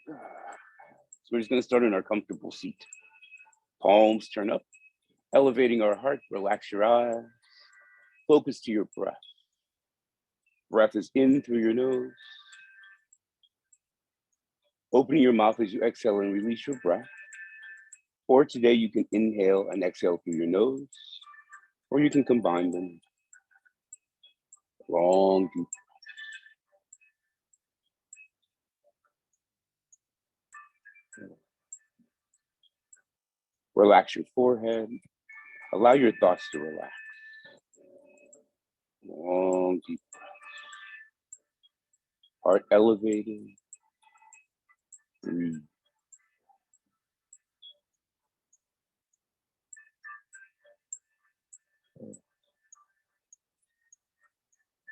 So we're just going to start in our comfortable seat. Palms turn up, elevating our heart. Relax your eyes. Focus to your breath. Breath is in through your nose. Opening your mouth as you exhale and release your breath. Or today you can inhale and exhale through your nose, or you can combine them. Long, deep. Relax your forehead. Allow your thoughts to relax. Long, deep breath. Heart elevated. Breathe.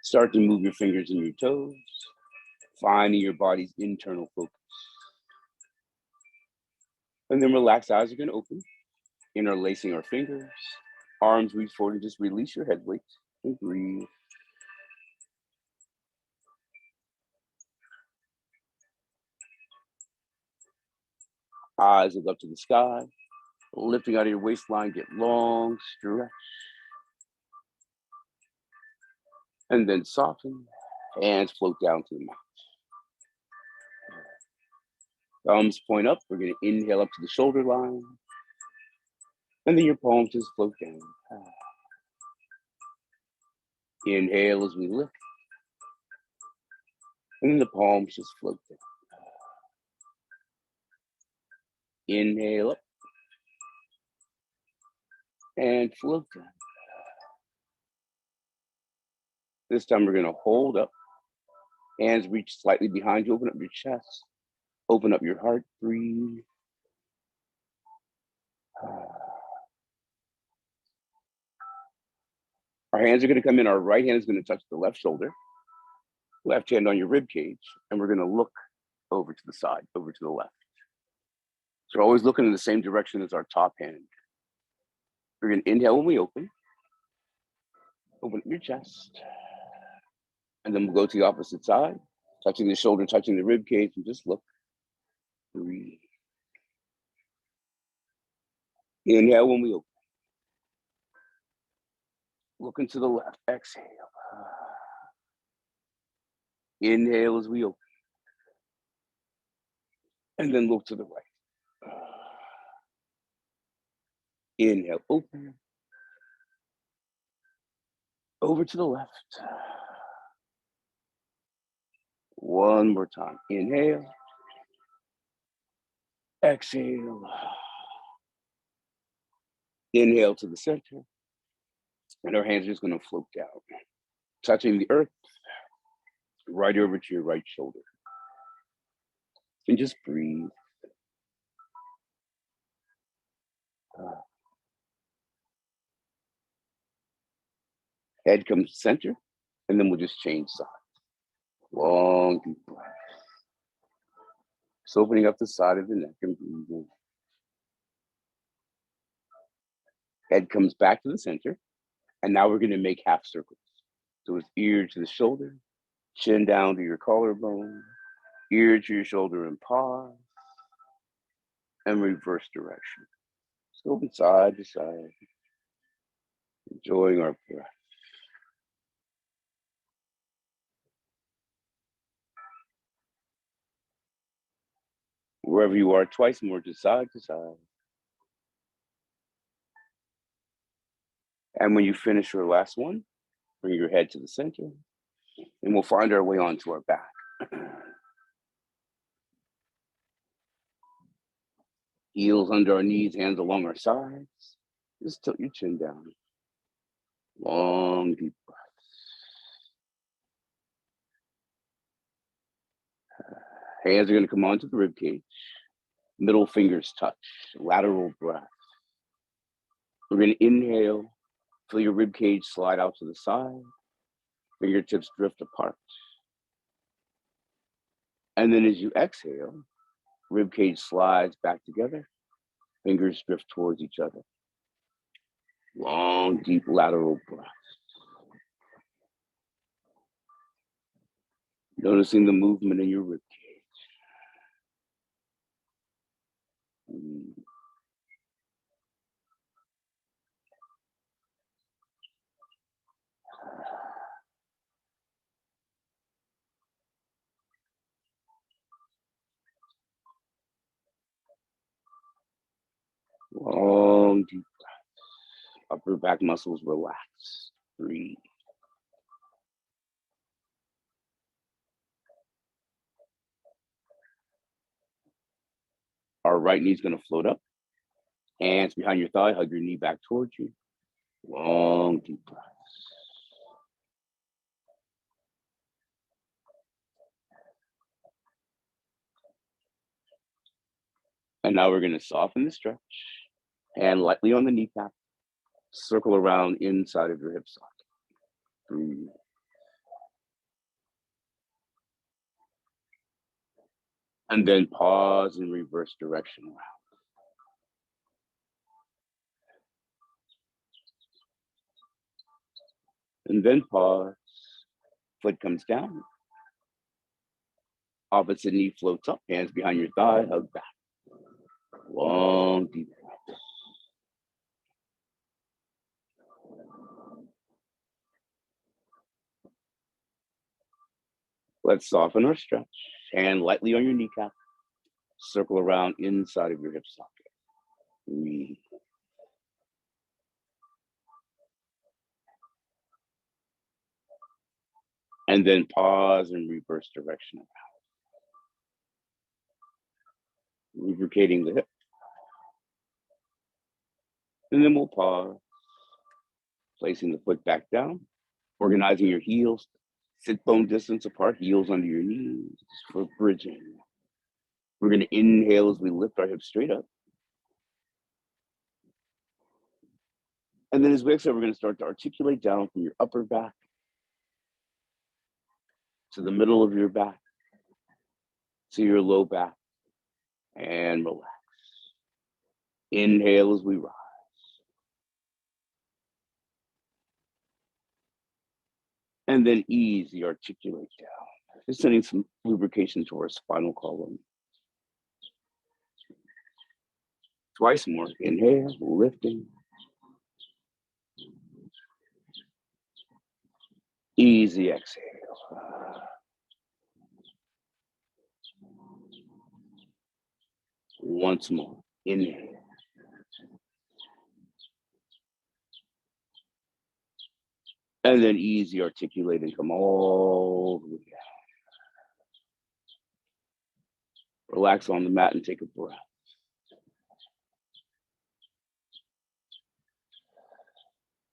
Start to move your fingers and your toes, finding your body's internal focus. And then relax, eyes are going to open, interlacing our fingers, arms reach forward and just release your head weight and breathe. Eyes look up to the sky, lifting out of your waistline, get long, stretch. And then soften, hands float down to the mat. Thumbs point up, we're gonna inhale up to the shoulder line. And then your palms just float down. Inhale as we lift. And then the palms just float down. Inhale up. And float down. This time we're gonna hold up. Hands reach slightly behind you, open up your chest. Open up your heart, breathe. Our hands are gonna come in, our right hand is gonna touch the left shoulder. Left hand on your rib cage, and we're gonna look over to the side, over to the left. So we're always looking in the same direction as our top hand. We're gonna inhale when we open. Open up your chest. And then we'll go to the opposite side, touching the shoulder, touching the rib cage, and just look. Breathe. Inhale when we open. Looking to the left, exhale. Inhale as we open. And then look to the right. Inhale, open. Over to the left. One more time. Inhale. Exhale. Inhale to the center. And our hands are just going to float down, touching the earth, right over to your right shoulder. And just breathe. Head comes center, and then we'll just change sides. Long, deep breath. Just opening up the side of the neck and breathing. Head comes back to the center, and now we're going to make half circles. So it's ear to the shoulder, chin down to your collarbone, ear to your shoulder and pause, and reverse direction. So open side to side, enjoying our breath. Wherever you are, twice more to side to side. And when you finish your last one, bring your head to the center, and we'll find our way onto our back. Heels under our knees, hands along our sides. Just tilt your chin down. Long, deep breaths. Hands are going to come onto the rib cage. Middle fingers touch. Lateral breath. We're going to inhale. Feel your rib cage slide out to the side. Fingertips drift apart. And then as you exhale, rib cage slides back together. Fingers drift towards each other. Long, deep lateral breath. Noticing the movement in your rib cage. Long, deep breath. Upper back muscles relax. Breathe. Our right knee is going to float up. Hands behind your thigh. Hug your knee back towards you. Long, deep breath. And now we're going to soften the stretch. Hand lightly on the kneecap. Circle around inside of your hip socket. Breathe. And then pause and reverse direction around. And then pause. Foot comes down. Opposite knee floats up. Hands behind your thigh. Hug back. Long, deep breath. Let's soften our stretch. Hand lightly on your kneecap. Circle around inside of your hip socket. Breathe. And then pause and reverse direction around. Lubricating the hip. And then we'll pause. Placing the foot back down. Organizing your heels. Sit bone distance apart. Heels under your knees for bridging. We're going to inhale as we lift our hips straight up. And then as we exhale, we're going to start to articulate down from your upper back to the middle of your back, to your low back, and relax. Inhale as we rise. And then easy, articulate down. Just sending some lubrication to our spinal column. Twice more. Inhale, lifting. Easy exhale. Once more. Inhale. And then easy, articulate and come all the way down. Relax on the mat and take a breath.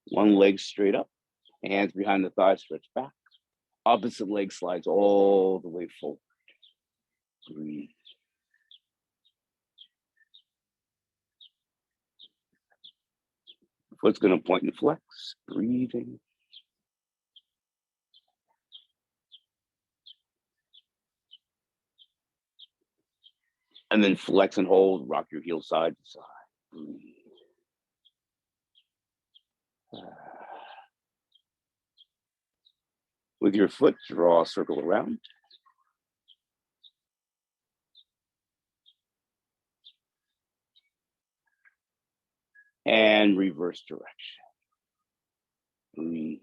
One leg straight up. Hands behind the thighs, stretch back. Opposite leg slides all the way forward. Breathe. Foot's going to point and flex. Breathing. And then flex and hold. Rock your heel side to side. Breathe. With your foot, draw a circle around. And reverse direction. Breathe.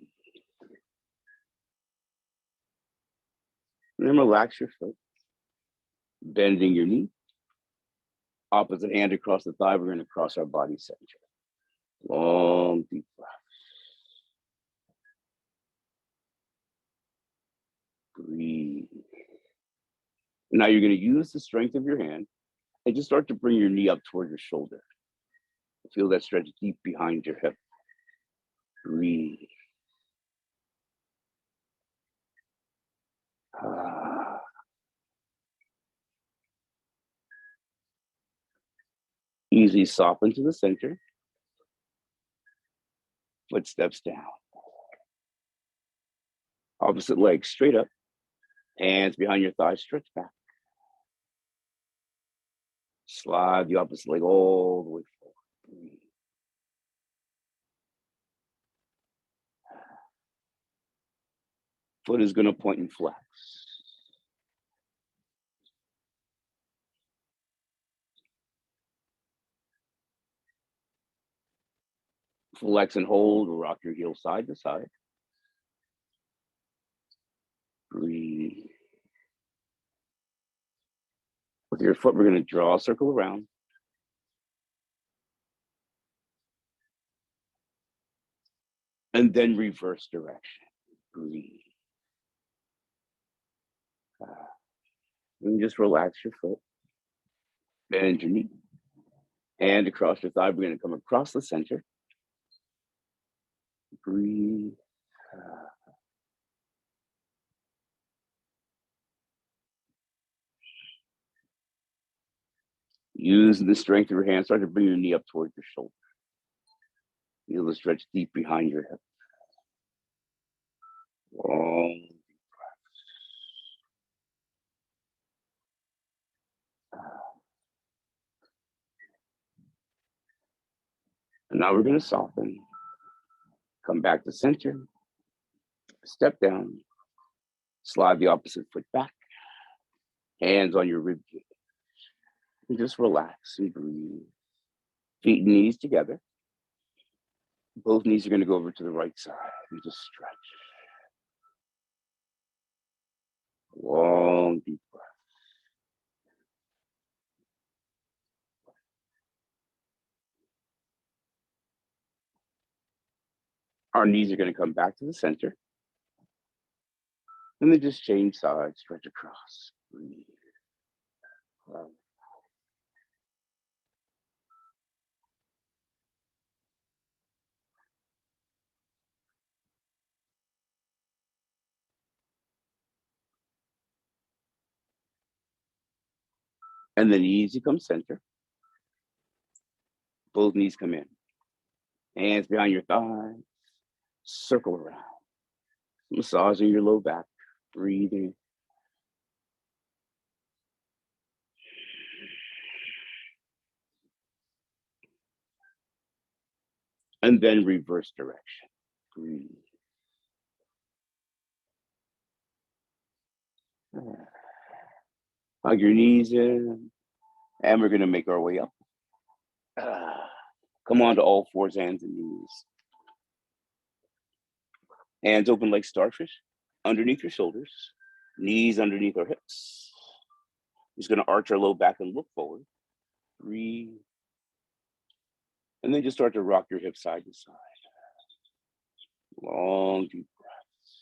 And then relax your foot. Bending your knee. Opposite hand across the thigh. We're going to cross our body center. Long, deep breath. Breathe. Now you're going to use the strength of your hand and just start to bring your knee up toward your shoulder. Feel that stretch deep behind your hip. Breathe. Easy, soften to the center. Footsteps down. Opposite leg straight up. Hands behind your thighs, stretch back. Slide the opposite leg all the way forward. Breathe. Foot is going to point and flex. Flex and hold, rock your heel side to side. Breathe. With your foot, we're going to draw a circle around. And then reverse direction. Breathe. And just relax your foot. Bend your knee. And across your thigh, we're going to come across the center. Breathe. Use the strength of your hands. Start to bring your knee up towards your shoulder. Feel the stretch deep behind your hip. Long. And now we're going to soften. Come back to center. Step down. Slide the opposite foot back. Hands on your rib cage. And just relax and breathe. Feet and knees together. Both knees are going to go over to the right side and just stretch. Long, deep breath. Our knees are going to come back to the center. And then just change sides, stretch across. Breathe. And then easy come center. Both knees come in. Hands behind your thighs. Circle around. Massaging your low back. Breathing. And then reverse direction. Breathe. Hug your knees in. And we're going to make our way up. Come on to all fours, hands and knees. Hands open like starfish, underneath your shoulders, knees underneath our hips. Just going to arch our low back and look forward. Breathe. And then just start to rock your hips side to side. Long, deep breaths.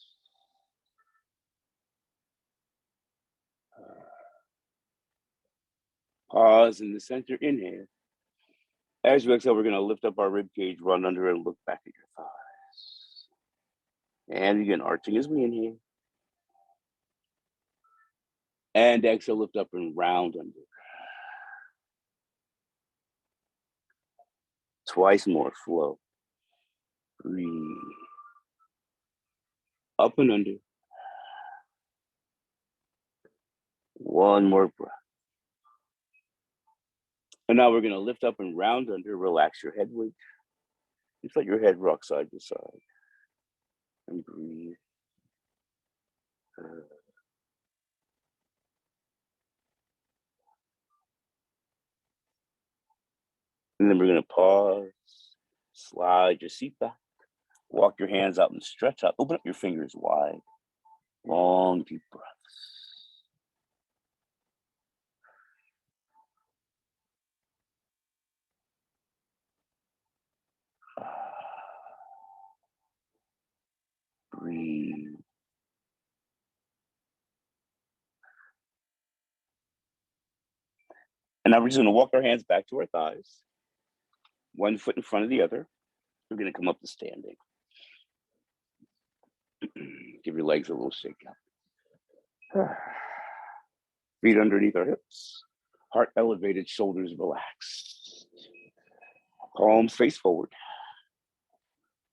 Pause in the center, inhale. As you exhale, we're going to lift up our rib cage, run under, and look back at your thighs. And again, arching as we inhale. And exhale, lift up and round under. Twice more, flow. Breathe. Up and under. One more breath. And now we're going to lift up and round under, relax your head weight. Just let your head rock side to side. And breathe. And then we're going to pause, slide your seat back, walk your hands out and stretch out. Open up your fingers wide. Long, deep breaths. Breathe. And now we're just going to walk our hands back to our thighs. One foot in front of the other. We're going to come up to standing. Give your legs a little shake out. Feet underneath our hips. Heart elevated, shoulders relaxed. Palms face forward.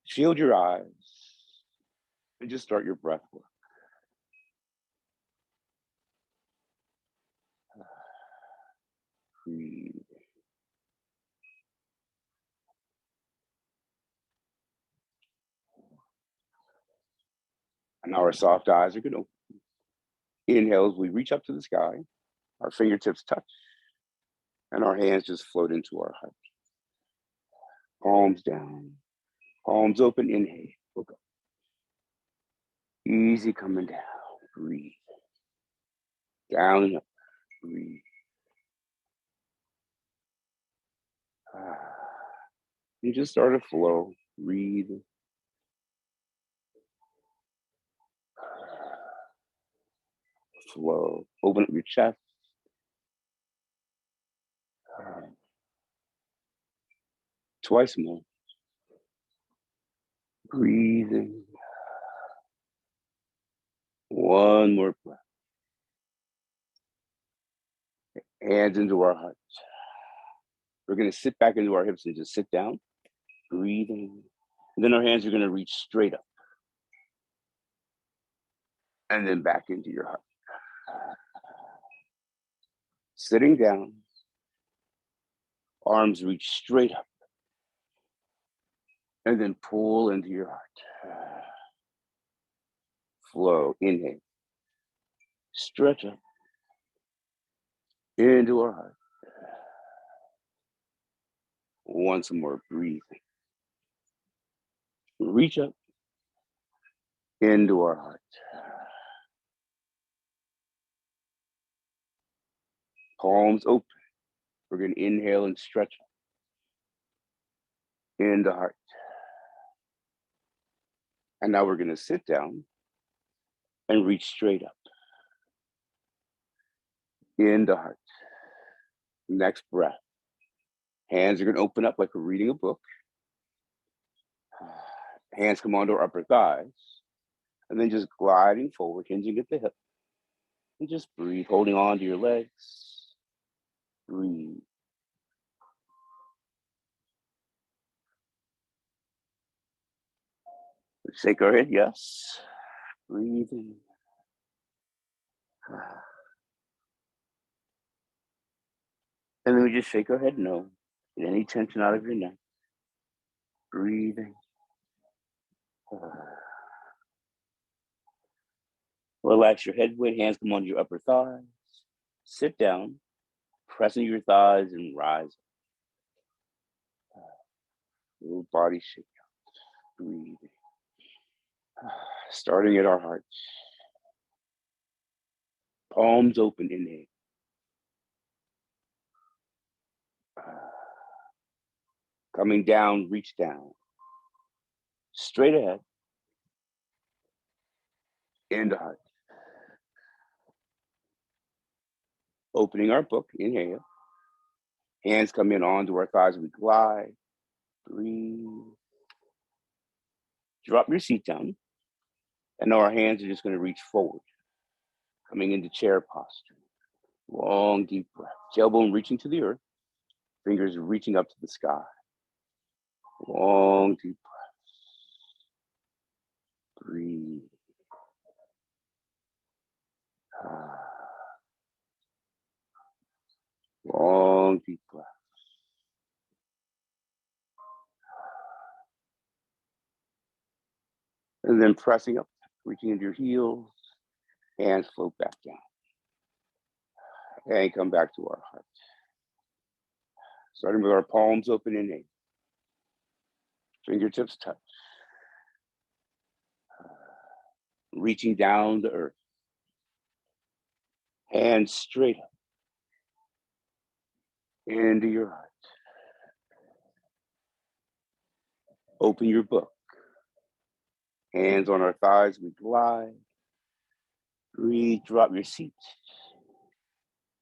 Shield your eyes. And just start your breath work. Breathe. And now our soft eyes are going to open. Inhale as we reach up to the sky. Our fingertips touch. And our hands just float into our heart. Palms down. Palms open. Inhale. Look up. Easy coming down. Breathe. Down and up. Breathe. You just start to flow. Breathe. Flow. Open up your chest. Twice more. Breathing. One more breath. Hands into our hearts. We're going to sit back into our hips and just sit down, breathing. And then our hands are going to reach straight up. And then back into your heart. Sitting down, arms reach straight up. And then pull into your heart. Flow, inhale. Stretch up into our heart. Once more, breathing. Reach up into our heart. Palms open. We're going to inhale and stretch up into heart. And now we're going to sit down and reach straight up into heart. Next breath. Hands are going to open up like we're reading a book. Hands come onto our upper thighs. And then just gliding forward, hinging at the hip. And just breathe, holding on to your legs. Breathe. Shake our head, yes. Breathing. And then we just shake our head, no. Get any tension out of your neck. Breathing. Relax your head weight, hands come onto your upper thighs. Sit down, pressing your thighs and rise. Little body shake out. Breathing. Starting at our hearts. Palms open, inhale. Coming down, reach down. Straight ahead. Into heart. Opening our book, inhale. Hands come in onto our thighs, we glide. Breathe. Drop your seat down. And now our hands are just going to reach forward. Coming into chair posture. Long, deep breath. Tailbone reaching to the earth. Fingers reaching up to the sky. Long, deep breath. Breathe. Long, deep breath. And then pressing up, reaching into your heels, hands float back down. And come back to our heart. Starting with our palms open, inhale. Fingertips touch. Reaching down to earth. Hands straight up. Into your heart. Open your book. Hands on our thighs, we glide. Breathe, drop your seat.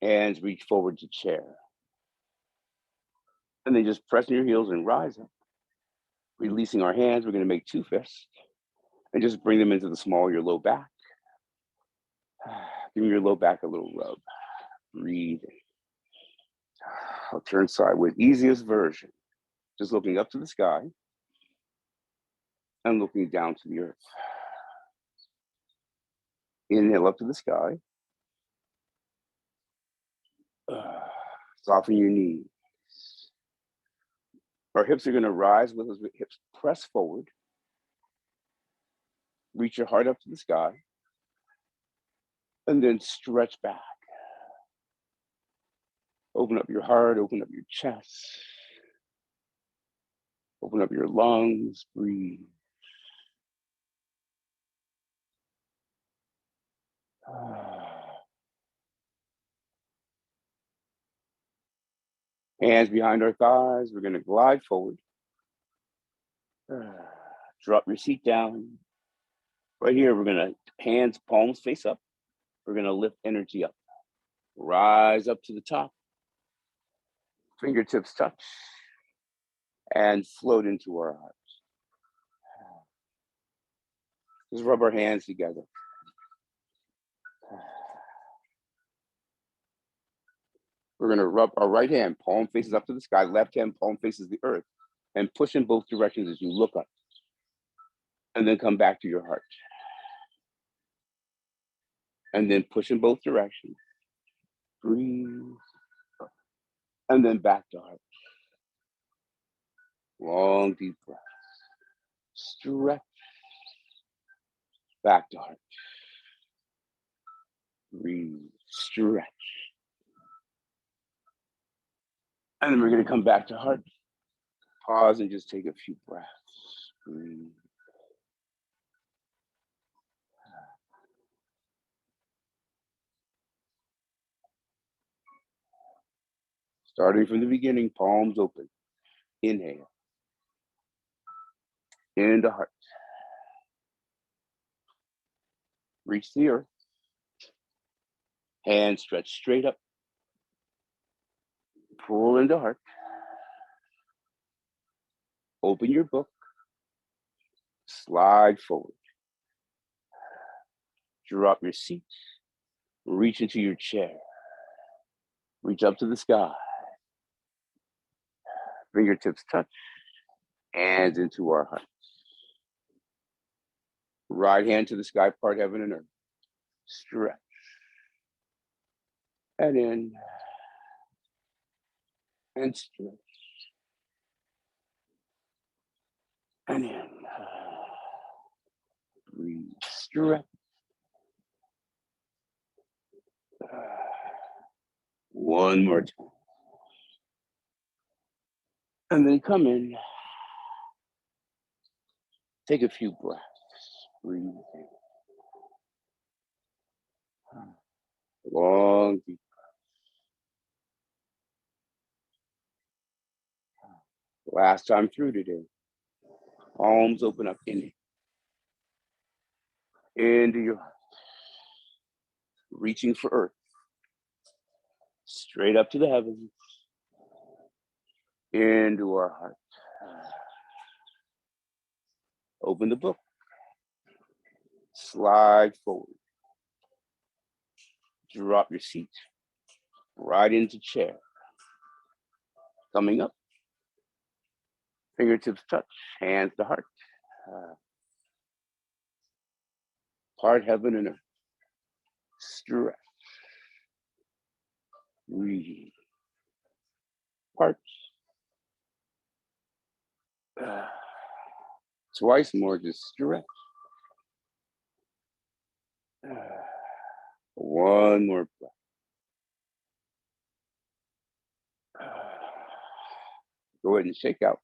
Hands reach forward to chair. And then just pressing your heels and rise up. Releasing our hands, we're going to make two fists. And just bring them into the small of your low back. Give your low back a little rub. Breathe. I'll turn sideways. Easiest version. Just looking up to the sky. And looking down to the earth. Inhale up to the sky. Soften your knees. Our hips are going to rise with us. Hips press forward. Reach your heart up to the sky. And then stretch back. Open up your heart, open up your chest. Open up your lungs, breathe. Hands behind our thighs, we're going to glide forward. Drop your seat down. Right here, we're going to hands, palms face up. We're going to lift energy up. Rise up to the top. Fingertips touch. And float into our hearts. Just rub our hands together. We're going to rub our right hand, palm faces up to the sky, left hand, palm faces the earth, and push in both directions as you look up. And then come back to your heart. And then push in both directions. Breathe. And then back to heart. Long, deep breath. Stretch. Back to heart. Breathe. Stretch. And then we're going to come back to heart. Pause and just take a few breaths. Breathe. Starting from the beginning, palms open. Inhale. Into heart. Reach the earth. Hands stretch straight up. Pull into heart. Open your book. Slide forward. Drop your seat. Reach into your chair. Reach up to the sky. Fingertips touch. Hands into our hearts. Right hand to the sky, part heaven and earth. Stretch. And in. And stretch. And in. Breathe. Stretch. One more time. And then come in. Take a few breaths. Breathe. Long, deep breath. Last time through today. Palms open up in into your heart. Reaching for earth. Straight up to the heavens. Into our heart. Open the book. Slide forward. Drop your seat. Right into chair. Coming up. Fingertips touch. Hands to heart. Heart, heaven, and earth. Stretch. Breathe. Heart. Twice more, just stretch. One more breath. Go ahead and shake out.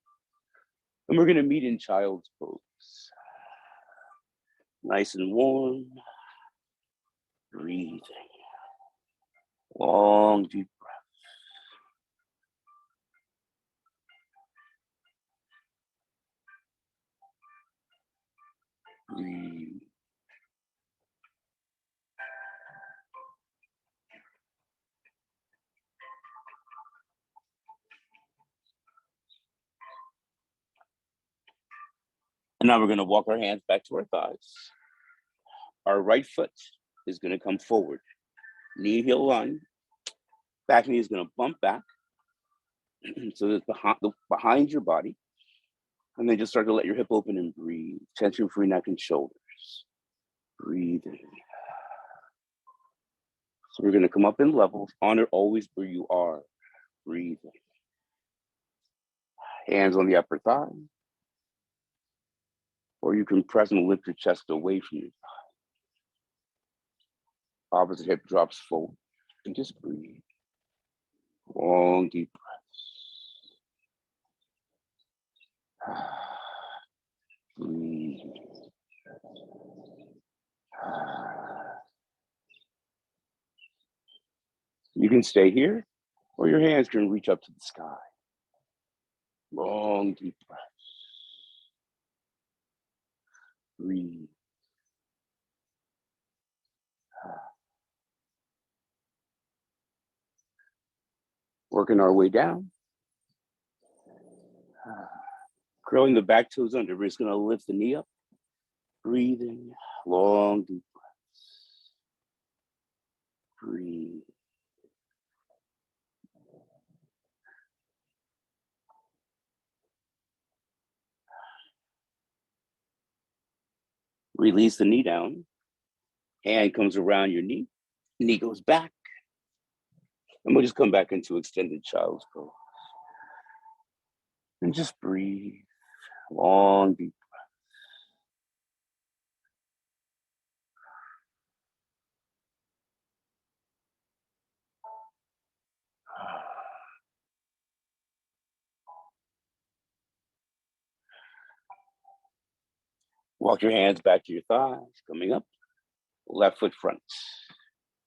And we're going to meet in child's pose. Nice and warm. Breathing. Long, deep breath. Breathe. And now we're going to walk our hands back to our thighs. Our right foot is going to come forward. Knee heel line. Back knee is going to bump back. So that's behind your body. And then just start to let your hip open and breathe. Tension-free neck and shoulders. Breathing. So we're going to come up in levels. Honor always where you are. Breathing. Hands on the upper thigh. Or you can press and lift your chest away from your thigh. Opposite hip drops forward. And just breathe. Long, deep breaths. Breathe. You can stay here, or your hands can reach up to the sky. Long, deep breaths. Breathe. Working our way down. Curling the back toes under. We're just going to lift the knee up. Breathing, long, deep breaths. Breathe. Release the knee down. Hand comes around your knee. Knee goes back. And we'll just come back into extended child's pose. And just breathe. Long, deep breaths. Walk your hands back to your thighs, coming up. Left foot front.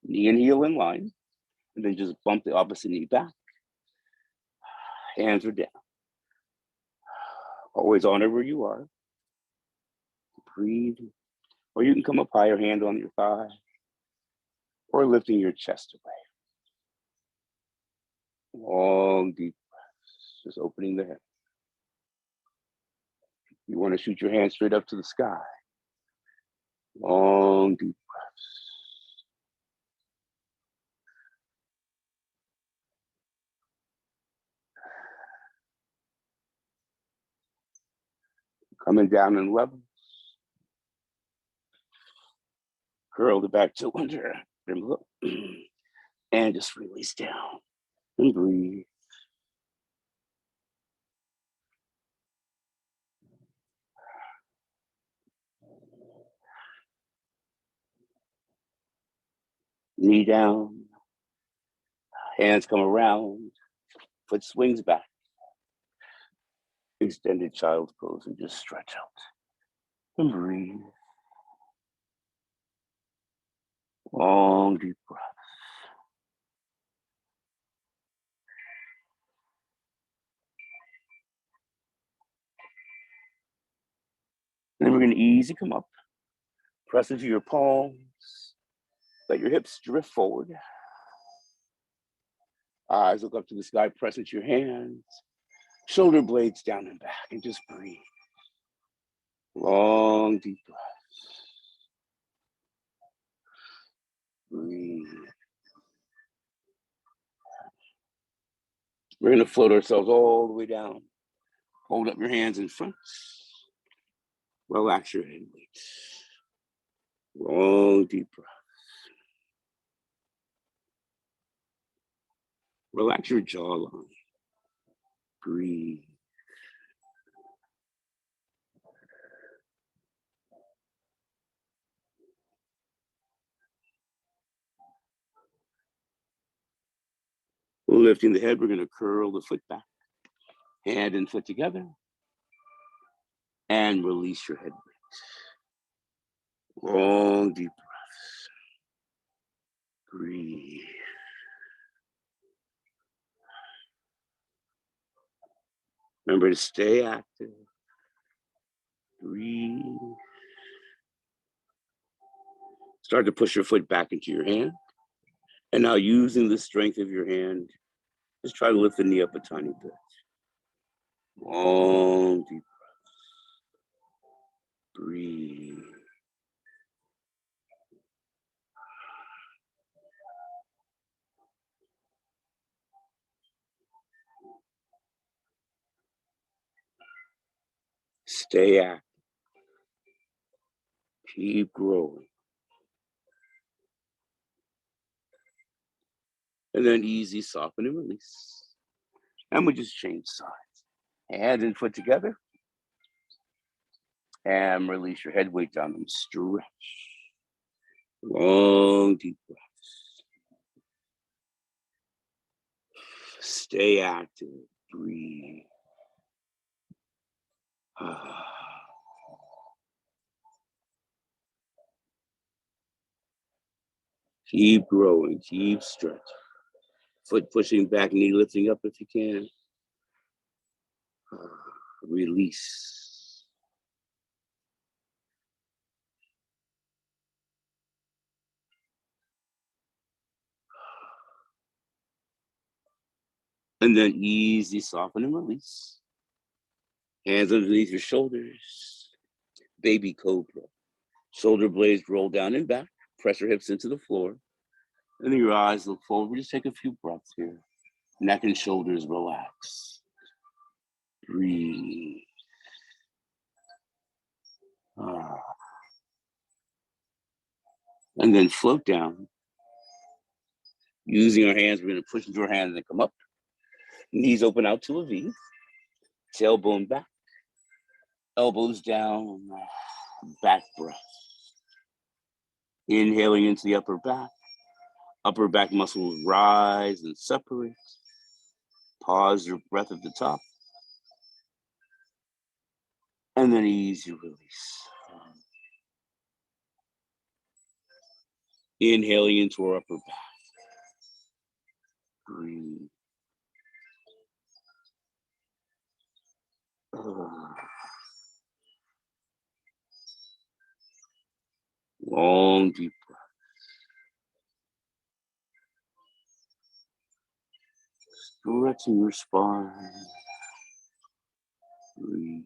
Knee and heel in line. And then just bump the opposite knee back. Hands are down. Always honor where you are. Breathe. Or you can come up higher, hand on your thigh. Or lifting your chest away. Long, deep breaths. Just opening the head. You want to shoot your hands straight up to the sky. Long, deep breaths. Coming down in levels. Curl the back toe under. And just release down. And breathe. Knee down. Hands come around. Foot swings back. Extended child's pose and just stretch out. And breathe. Long, deep breaths. And then we're going to easy come up. Press into your palms. Let your hips drift forward. Eyes look up to the sky. Press into your hands. Shoulder blades down and back. And just breathe. Long, deep breaths. Breathe. We're going to float ourselves all the way down. Hold up your hands in front. Relax your head weight. Long, deep breath. Relax your jawline. Breathe. Lifting the head, we're going to curl the foot back. Hand and foot together. And release your head weight. Long, deep breaths. Breathe. Remember to stay active. Breathe. Start to push your foot back into your hand. And now using the strength of your hand, just try to lift the knee up a tiny bit. Long, deep breaths. Breathe. Stay active. Keep growing. And then easy soften and release. And we just change sides. Hand and foot together. And release your head weight down and stretch. Long, deep breaths. Stay active. Breathe. Keep growing. Keep stretching. Foot pushing back, knee lifting up if you can. Release. And then easy soften and release. Hands underneath your shoulders. Baby cobra. Shoulder blades roll down and back. Press your hips into the floor. And then your eyes look forward. Just take a few breaths here. Neck and shoulders relax. Breathe. And then float down. Using our hands, we're going to push into our hands and come up. Knees open out to a V. Tailbone back. Elbows down. Back breath. Inhaling into the upper back. Upper back muscles rise and separate. Pause your breath at the top. And then easy release. Inhaling into our upper back. Breathe. Long, deep breath. Stretching your spine. Breathe.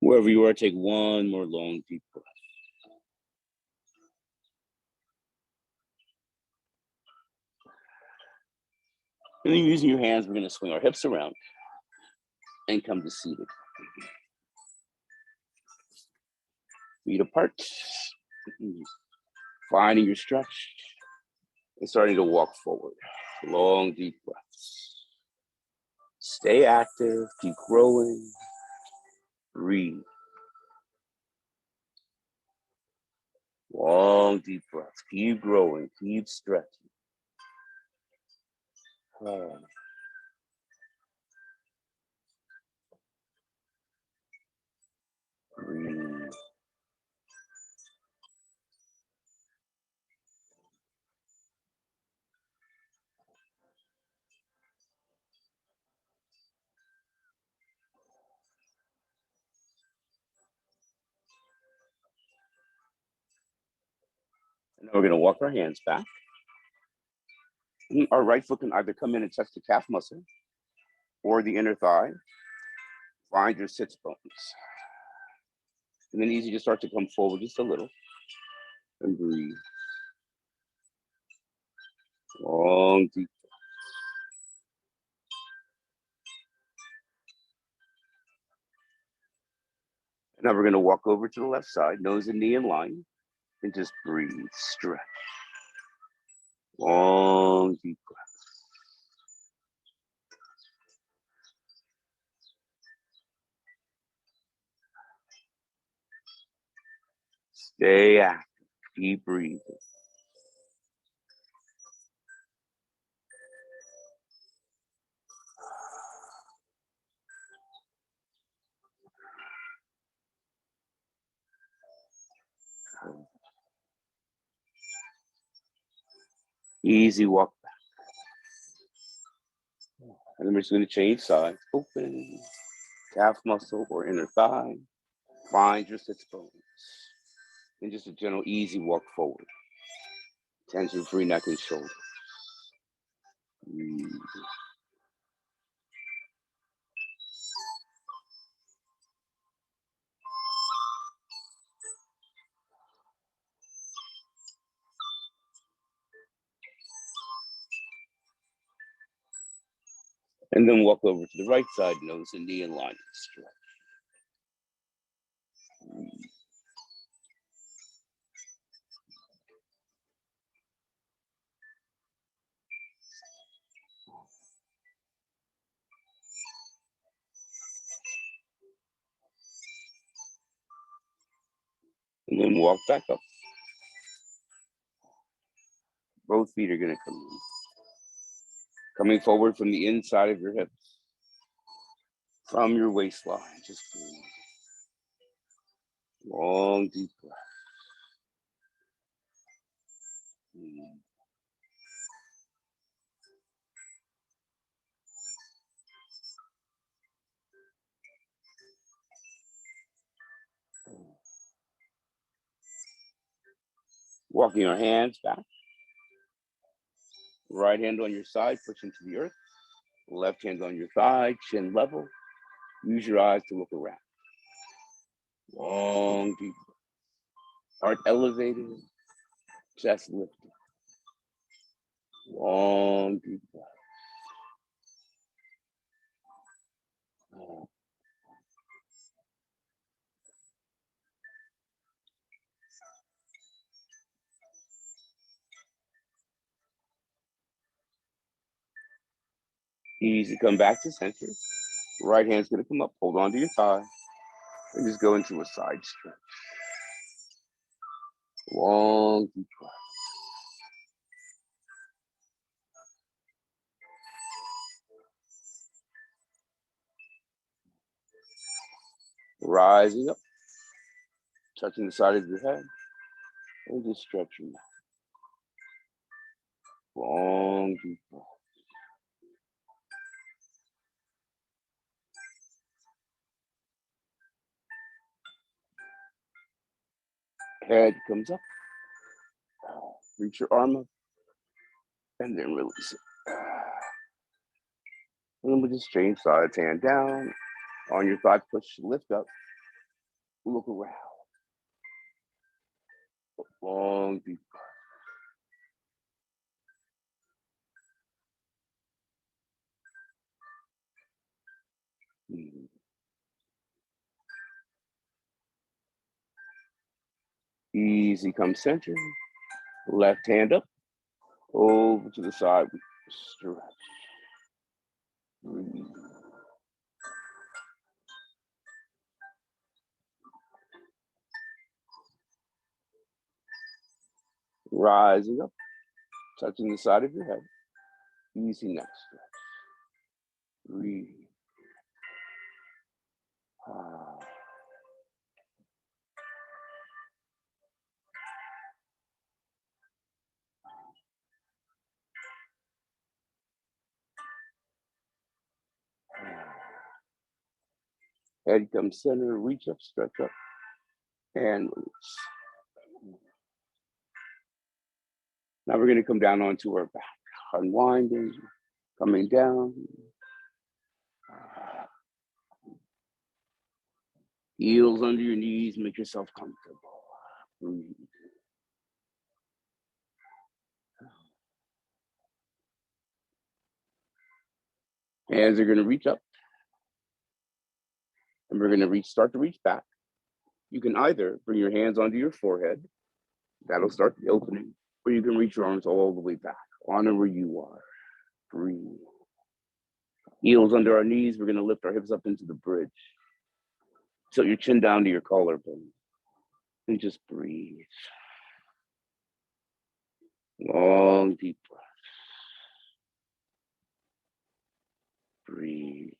Wherever you are, take one more long, deep breath. And then using your hands, we're going to swing our hips around and come to seated. Feet apart. Finding your stretch and starting to walk forward. Long, deep breaths. Stay active, keep growing. Breathe. Long, deep breaths. Keep growing, keep stretching. Breathe. And then we're going to walk our hands back. Our right foot can either come in and touch the calf muscle or the inner thigh. Find your sits bones. And then easy to start to come forward just a little. And breathe. Long, deep. And now we're going to walk over to the left side, nose and knee in line, and just breathe, stretch. Long, deep breath. Stay active, keep breathing. Easy walk back. And then we're just going to change sides. Open, calf muscle or inner thigh. Find your sits bones. And just a gentle, easy walk forward. Tension-free neck and shoulders. Breathe. And then walk over to the right side, nose and knee in line. Stretch. And then walk back up. Both feet are going to come in. Coming forward from the inside of your hips. From your waistline, just breathe. Long, deep breath. Walking our hands back. Right hand on your side, push into the earth. Left hand on your thigh, chin level. Use your eyes to look around. Long, deep breath. Heart elevated, chest lifted. Long, deep breath. Easy, come back to center. Right hand's gonna come up, hold on to your thigh, and just go into a side stretch. Long, deep breath. Rising up, touching the side of your head, and just stretching. Long, deep breath. Head comes up, reach your arm up, and then release it. And then we'll just change sides, hand down, on your thigh, push, lift up, look around. Long, deep breath. Easy, come center. Left hand up, over to the side, stretch. Breathe. Rising up, touching the side of your head. Easy neck stretch. Breathe. Head comes center, reach up, stretch up, and release. Now we're gonna come down onto our back, unwinding, coming down. Heels under your knees, make yourself comfortable. Breathe. Hands are gonna reach up, and we're gonna start to reach back. You can either bring your hands onto your forehead, that'll start the opening, or you can reach your arms all the way back, honor where you are. Breathe. Heels under our knees, we're gonna lift our hips up into the bridge. So your chin down to your collarbone, and just breathe. Long, deep breath. Breathe.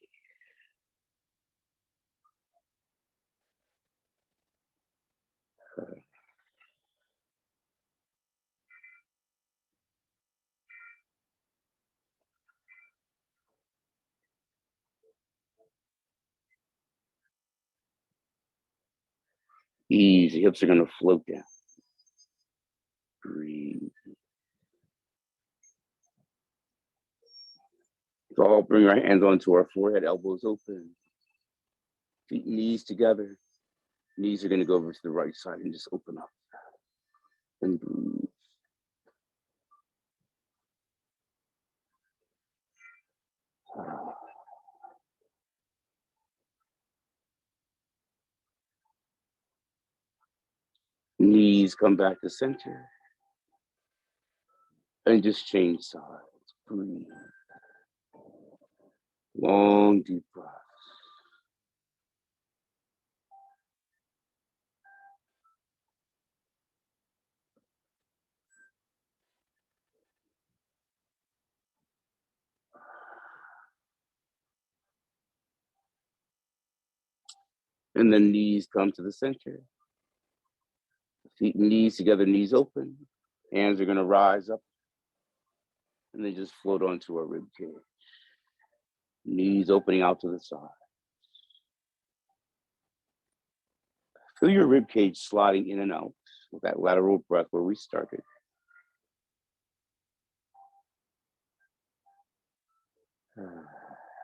Easy, hips are gonna float down. Breathe. So I'll bring our hands onto our forehead, elbows open. Feet and knees together. Knees are gonna go over to the right side and just open up. And breathe. Knees come back to center. And just change sides. Breathe. Long, deep breath. And then knees come to the center. Feet and knees together, knees open. Hands are gonna rise up. And they just float onto our rib cage. Knees opening out to the side. Feel your rib cage sliding in and out with that lateral breath where we started.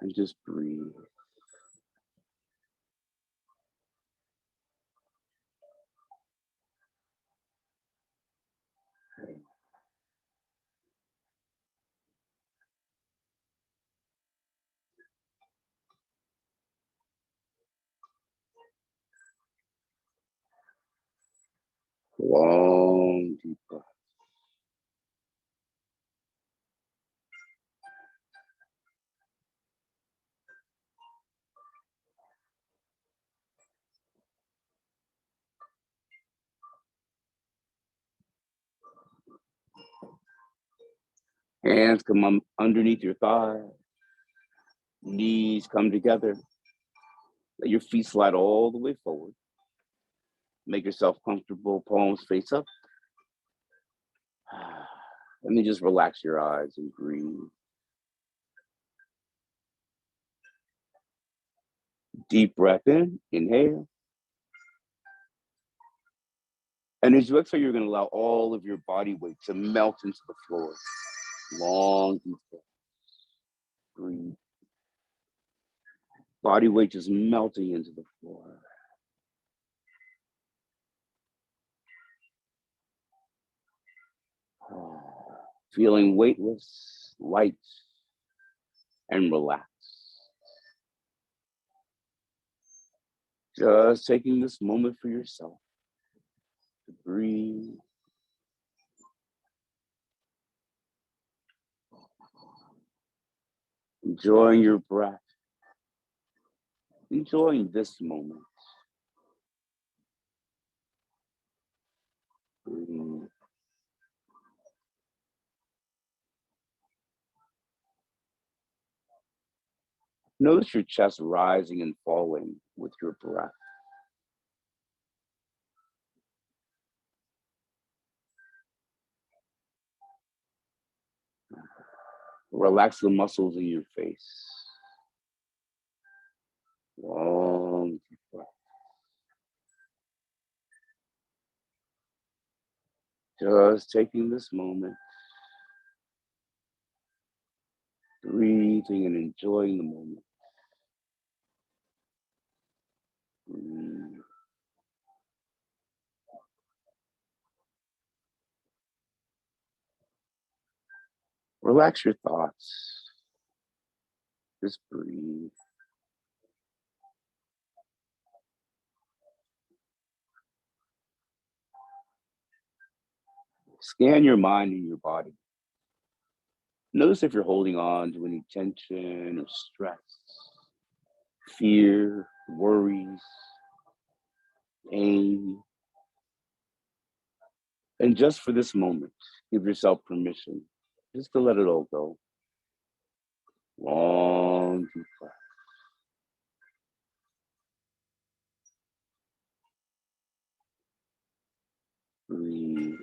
And just breathe. Long, deep breath. Hands come underneath your thigh. Knees come together. Let your feet slide all the way forward. Make yourself comfortable, palms face up. And then just relax your eyes and breathe. Deep breath in, inhale. And as you exhale, you're going to allow all of your body weight to melt into the floor. Long, deep breath. Breathe. Body weight just melting into the floor. Feeling weightless, light, and relaxed. Just taking this moment for yourself to breathe. Enjoying your breath. Enjoying this moment. Breathe. Notice your chest rising and falling with your breath. Relax the muscles in your face. Long deep breath. Just taking this moment, breathing and enjoying the moment. Breathe. Relax your thoughts. Just breathe. Scan your mind and your body. Notice if you're holding on to any tension or stress, fear, worries, pain. And just for this moment, give yourself permission just to let it all go. Long deep breath. Breathe.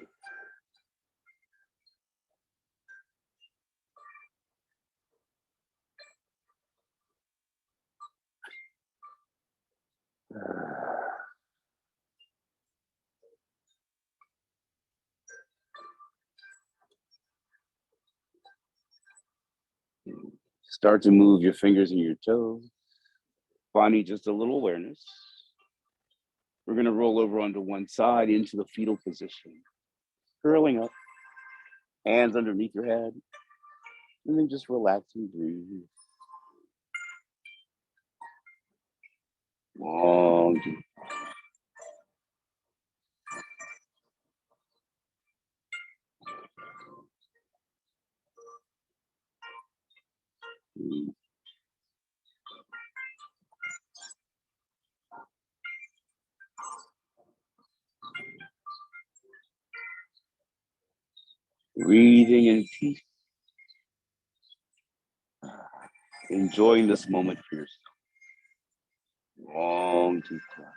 Start to move your fingers and your toes. Finding just a little awareness. We're going to roll over onto one side into the fetal position. Curling up, hands underneath your head. And then just relax and breathe. Long deep. Breathe. Breathing in peace. Enjoying this moment for yourself. Long deep breath.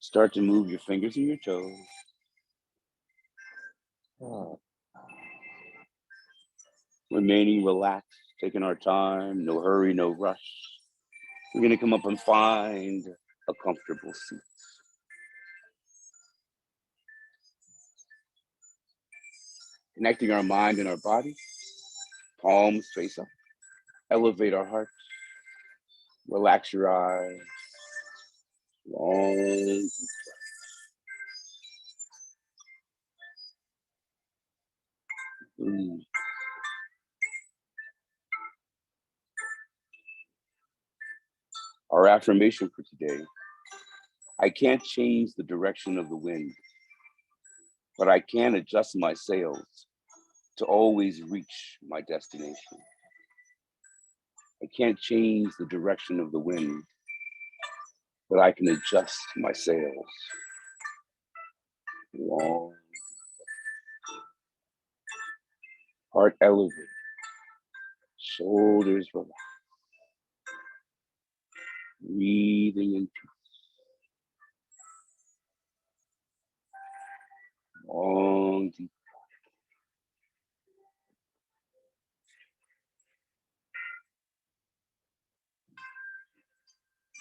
Start to move your fingers and your toes. remaining relaxed, taking our time, no hurry, no rush. We're going to come up and find a comfortable seat. Connecting our mind and our body, palms face up, elevate our hearts, relax your eyes, long. Breathe. Our affirmation for today: I can't change the direction of the wind, but I can adjust my sails to always reach my destination. I can't change the direction of the wind, but I can adjust my sails. Long. Heart elevate, shoulders relax, breathing in peace. Long, deep.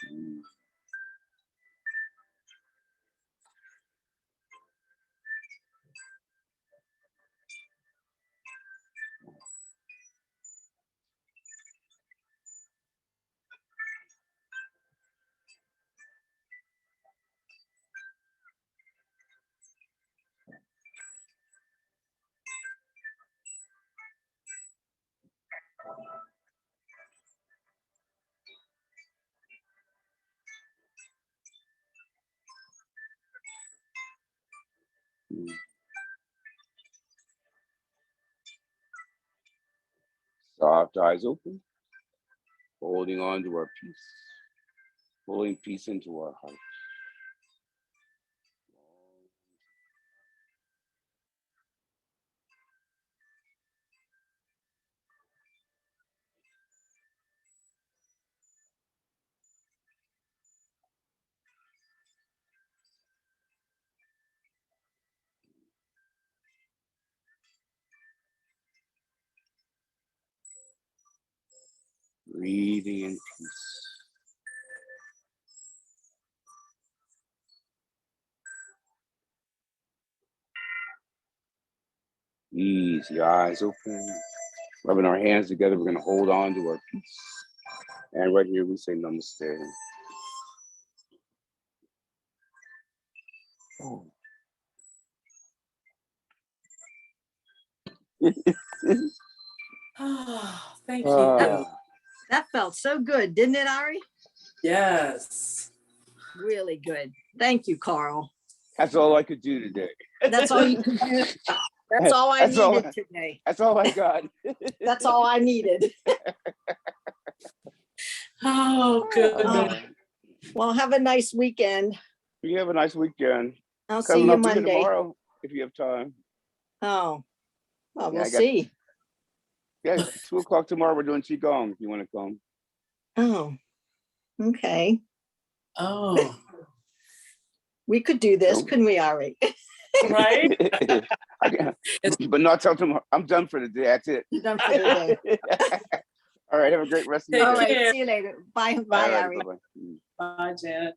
Breathe. Soft eyes open, holding on to our peace, pulling peace into our hearts. Breathing in peace. Easy, eyes open. Rubbing our hands together, we're going to hold on to our peace. And right here, we say namaste. Oh. Oh, thank you. That felt so good, didn't it, Ari? Yes. Really good. Thank you, Carl. That's all I could do today. That's all you can do. That's all I needed today. That's all I got. That's all I needed. Oh, good. Well, have a nice weekend. You have a nice weekend. I'll see you Monday. Tomorrow, if you have time. Oh, well, Yeah, we'll see. Yeah, 2:00 tomorrow. We're doing qigong. If you want to come. Oh, okay. Oh, we could do this, couldn't we, Ari? right? But not till tomorrow. I'm done for the day. That's it. You're done for the day. All right. Have a great rest of your day. All right. See you later. Bye, All right, Ari. bye-bye. Bye, Janet.